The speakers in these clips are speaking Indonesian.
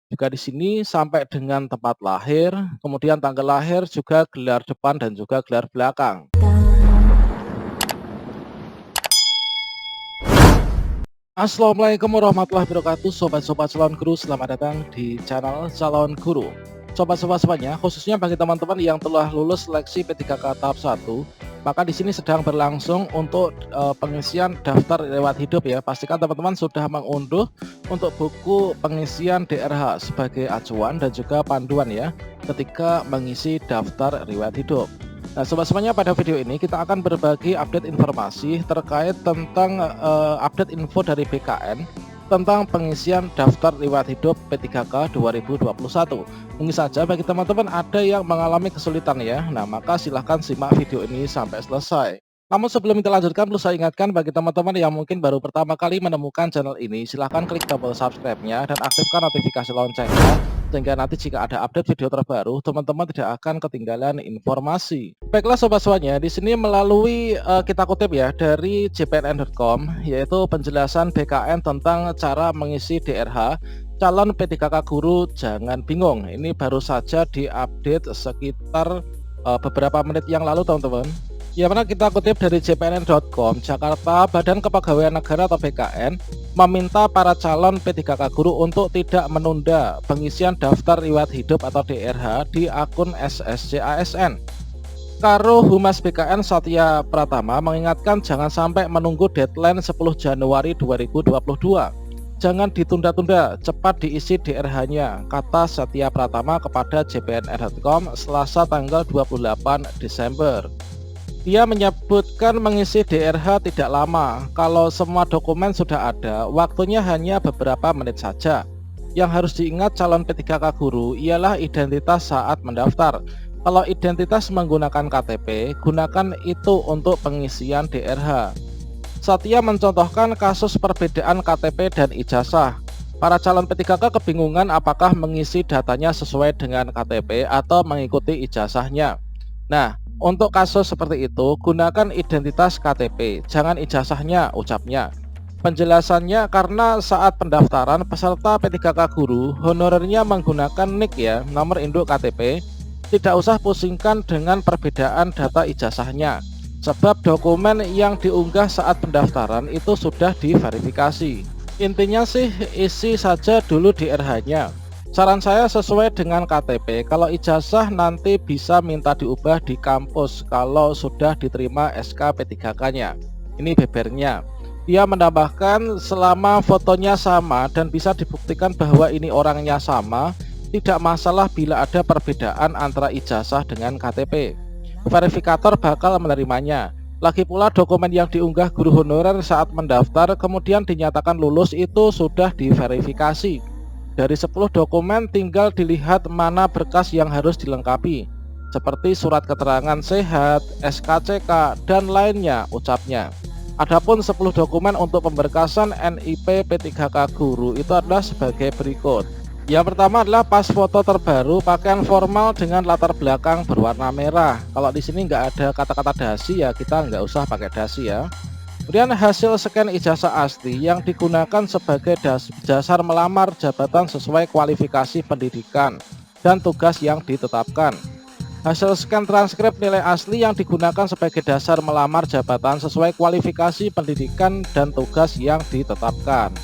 Juga di sini sampai dengan tempat lahir, kemudian tanggal lahir, juga gelar depan dan juga gelar belakang. Assalamualaikum warahmatullahi wabarakatuh, sobat-sobat calon guru, selamat datang di channel calon guru. Sobat-sobat semuanya, khususnya bagi teman-teman yang telah lulus seleksi P3K tahap 1, maka di sini sedang berlangsung untuk pengisian daftar riwayat hidup ya. Pastikan teman-teman sudah mengunduh untuk buku pengisian DRH sebagai acuan dan juga panduan ya ketika mengisi daftar riwayat hidup. Nah, sobat semuanya, pada video ini kita akan berbagi update informasi terkait tentang update info dari BKN tentang pengisian daftar riwayat hidup P3K 2021. Mungkin saja bagi teman-teman ada yang mengalami kesulitan ya. Nah, maka silahkan simak video ini sampai selesai. Namun sebelum kita lanjutkan, perlu saya ingatkan bagi teman-teman yang mungkin baru pertama kali menemukan channel ini, silahkan klik tombol subscribe-nya dan aktifkan notifikasi loncengnya, sehingga nanti jika ada update video terbaru, teman-teman tidak akan ketinggalan informasi. Baiklah sobat semuanya, di sini melalui kita kutip ya dari jpnn.com, yaitu penjelasan BKN tentang cara mengisi DRH calon P3K guru. Jangan bingung, ini baru saja diupdate sekitar beberapa menit yang lalu teman-teman. Yang mana kita kutip dari jpnn.com, Jakarta, Badan Kepegawaian Negara atau BKN meminta para calon P3K guru untuk tidak menunda pengisian daftar riwayat hidup atau DRH di akun SSC-ASN. Karo Humas BKN Satya Pratama mengingatkan jangan sampai menunggu deadline 10 Januari 2022. Jangan ditunda-tunda, cepat diisi DRH-nya, kata Satya Pratama kepada jpnn.com Selasa tanggal 28 Desember. Dia menyebutkan mengisi DRH tidak lama, kalau semua dokumen sudah ada, waktunya hanya beberapa menit saja. Yang harus diingat calon P3K guru ialah identitas saat mendaftar. Kalau identitas menggunakan KTP, gunakan itu untuk pengisian DRH. Satya mencontohkan kasus perbedaan KTP dan ijazah. Para calon P3K kebingungan apakah mengisi datanya sesuai dengan KTP atau mengikuti ijazahnya. Nah, untuk kasus seperti itu, gunakan identitas KTP, jangan ijazahnya, ucapnya. Penjelasannya karena saat pendaftaran peserta P3K guru, honorernya menggunakan NIK ya, nomor induk KTP. Tidak usah pusingkan dengan perbedaan data ijazahnya, sebab dokumen yang diunggah saat pendaftaran itu sudah diverifikasi. Intinya sih, isi saja dulu DRH-nya. Saran saya sesuai dengan KTP, kalau ijazah nanti bisa minta diubah di kampus kalau sudah diterima SK P3K-nya. Ini bebernya. Dia menambahkan selama fotonya sama dan bisa dibuktikan bahwa ini orangnya sama, tidak masalah bila ada perbedaan antara ijazah dengan KTP. Verifikator bakal menerimanya. Lagi pula dokumen yang diunggah guru honorer saat mendaftar kemudian dinyatakan lulus itu sudah diverifikasi. Dari 10 dokumen tinggal dilihat mana berkas yang harus dilengkapi, seperti surat keterangan sehat, SKCK, dan lainnya, ucapnya. Adapun 10 dokumen untuk pemberkasan NIP P3K guru itu adalah sebagai berikut. Yang pertama adalah pas foto terbaru pakaian formal dengan latar belakang berwarna merah. Kalau di sini nggak ada kata-kata dasi ya, kita nggak usah pakai dasi ya. Kemudian hasil scan ijazah asli yang digunakan sebagai dasar melamar jabatan sesuai kualifikasi pendidikan dan tugas yang ditetapkan. Hasil scan transkrip nilai asli yang digunakan sebagai dasar melamar jabatan sesuai kualifikasi pendidikan dan tugas yang ditetapkan.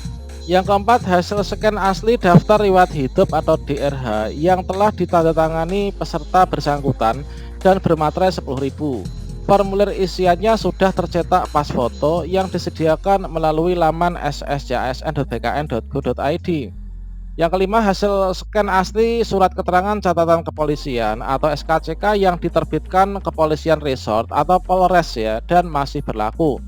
Yang keempat, hasil scan asli daftar riwayat hidup atau DRH yang telah ditandatangani peserta bersangkutan dan bermaterai 10.000. Formulir isiannya sudah tercetak pas foto yang disediakan melalui laman sscsn.bkn.go.id. Yang kelima, hasil scan asli surat keterangan catatan kepolisian atau SKCK yang diterbitkan Kepolisian Resort atau Polres ya, dan masih berlaku.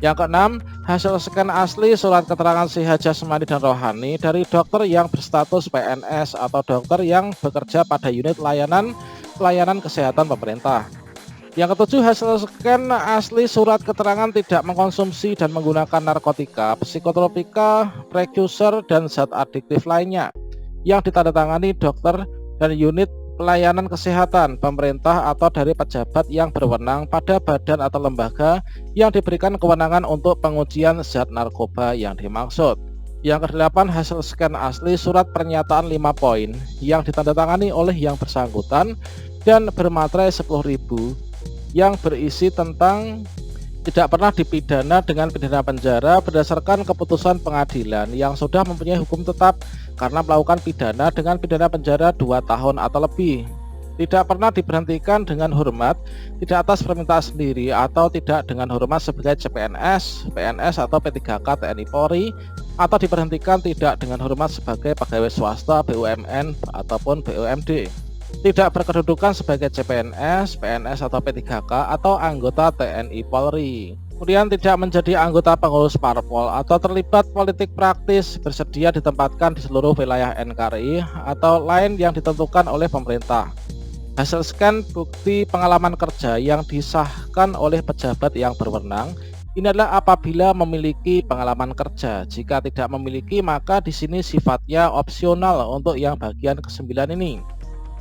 Yang keenam, hasil scan asli surat keterangan sehat jasmani dan rohani dari dokter yang berstatus PNS atau dokter yang bekerja pada unit pelayanan kesehatan pemerintah. Yang ketujuh, hasil scan asli surat keterangan tidak mengkonsumsi dan menggunakan narkotika, psikotropika, precursor, dan zat adiktif lainnya yang ditandatangani dokter dan unit pelayanan kesehatan pemerintah atau dari pejabat yang berwenang pada badan atau lembaga yang diberikan kewenangan untuk pengujian zat narkoba yang dimaksud. Yang ke-8, hasil scan asli surat pernyataan 5 poin yang ditandatangani oleh yang bersangkutan dan bermaterai 10.000 yang berisi tentang tidak pernah dipidana dengan pidana penjara berdasarkan keputusan pengadilan yang sudah mempunyai hukum tetap karena melakukan pidana dengan pidana penjara 2 tahun atau lebih. Tidak pernah diberhentikan dengan hormat, tidak atas permintaan sendiri atau tidak dengan hormat sebagai CPNS, PNS atau P3K TNI Polri, atau diberhentikan tidak dengan hormat sebagai pegawai swasta BUMN ataupun BUMD. Tidak berkedudukan sebagai CPNS, PNS atau P3K atau anggota TNI Polri. Kemudian tidak menjadi anggota pengurus parpol atau terlibat politik praktis, bersedia ditempatkan di seluruh wilayah NKRI atau lain yang ditentukan oleh pemerintah. Hasil scan bukti pengalaman kerja yang disahkan oleh pejabat yang berwenang ini adalah apabila memiliki pengalaman kerja. Jika tidak memiliki, maka di sini sifatnya opsional untuk yang bagian ke-9 ini.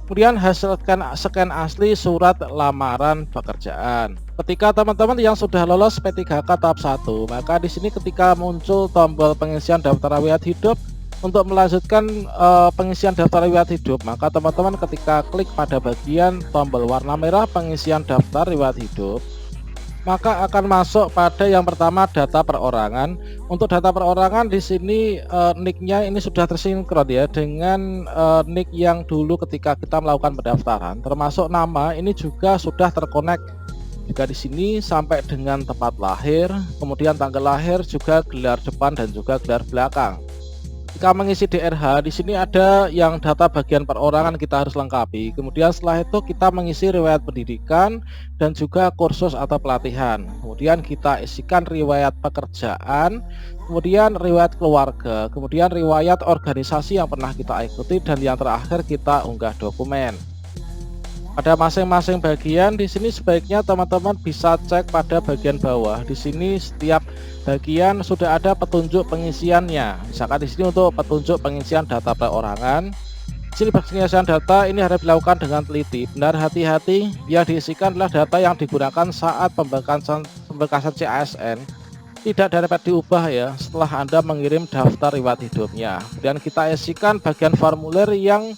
Kemudian hasil scan asli surat lamaran pekerjaan. Ketika teman-teman yang sudah lolos P3K tahap 1, maka di sini ketika muncul tombol pengisian daftar riwayat hidup untuk melanjutkan pengisian daftar riwayat hidup, maka teman-teman ketika klik pada bagian tombol warna merah pengisian daftar riwayat hidup, maka akan masuk pada yang pertama data perorangan. Untuk data perorangan di sini nicknya ini sudah tersinkron ya dengan nick yang dulu ketika kita melakukan pendaftaran, termasuk nama ini juga sudah terkonek. Jika di sini sampai dengan tempat lahir, kemudian tanggal lahir, juga gelar depan dan juga gelar belakang. Jika mengisi DRH, di sini ada yang data bagian perorangan kita harus lengkapi. Kemudian setelah itu kita mengisi riwayat pendidikan dan juga kursus atau pelatihan. Kemudian kita isikan riwayat pekerjaan, kemudian riwayat keluarga, kemudian riwayat organisasi yang pernah kita ikuti, dan yang terakhir kita unggah dokumen. Pada masing-masing bagian di sini sebaiknya teman-teman bisa cek pada bagian bawah. Di sini setiap bagian sudah ada petunjuk pengisiannya. Misalkan di sini untuk petunjuk pengisian data perorangan. Di sini pengisian data ini harus dilakukan dengan teliti. Benar, hati-hati, yang diisikan adalah data yang digunakan saat pembekasan CASN. Tidak dapat diubah ya setelah Anda mengirim daftar riwayat hidupnya. Kemudian kita isikan bagian formulir yang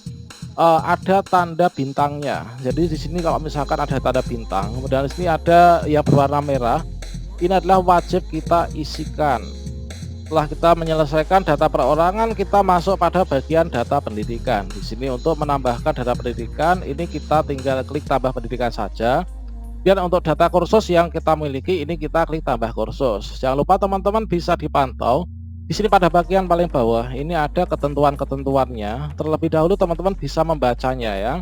ada tanda bintangnya. Jadi di sini kalau misalkan ada tanda bintang, kemudian di sini ada yang berwarna merah, ini adalah wajib kita isikan. Setelah kita menyelesaikan data perorangan, kita masuk pada bagian data pendidikan. Di sini untuk menambahkan data pendidikan, ini kita tinggal klik tambah pendidikan saja. Dan untuk data kursus yang kita miliki, ini kita klik tambah kursus. Jangan lupa teman-teman bisa dipantau. Di sini pada bagian paling bawah ini ada ketentuan-ketentuannya. Terlebih dahulu teman-teman bisa membacanya ya.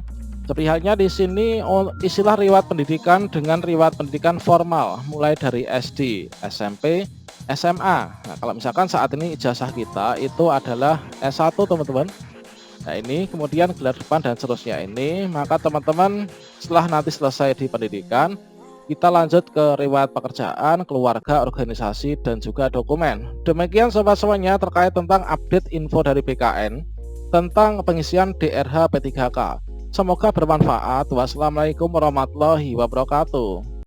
Seperti halnya di sini istilah riwayat pendidikan dengan riwayat pendidikan formal mulai dari SD, SMP, SMA. Nah, kalau misalkan saat ini ijazah kita itu adalah S1 teman-teman. Nah ini kemudian gelar depan dan seterusnya ini, maka teman-teman setelah nanti selesai di pendidikan, kita lanjut ke riwayat pekerjaan, keluarga, organisasi, dan juga dokumen. Demikian sobat semuanya terkait tentang update info dari BKN tentang pengisian DRH P3K. Semoga bermanfaat. Wassalamualaikum warahmatullahi wabarakatuh.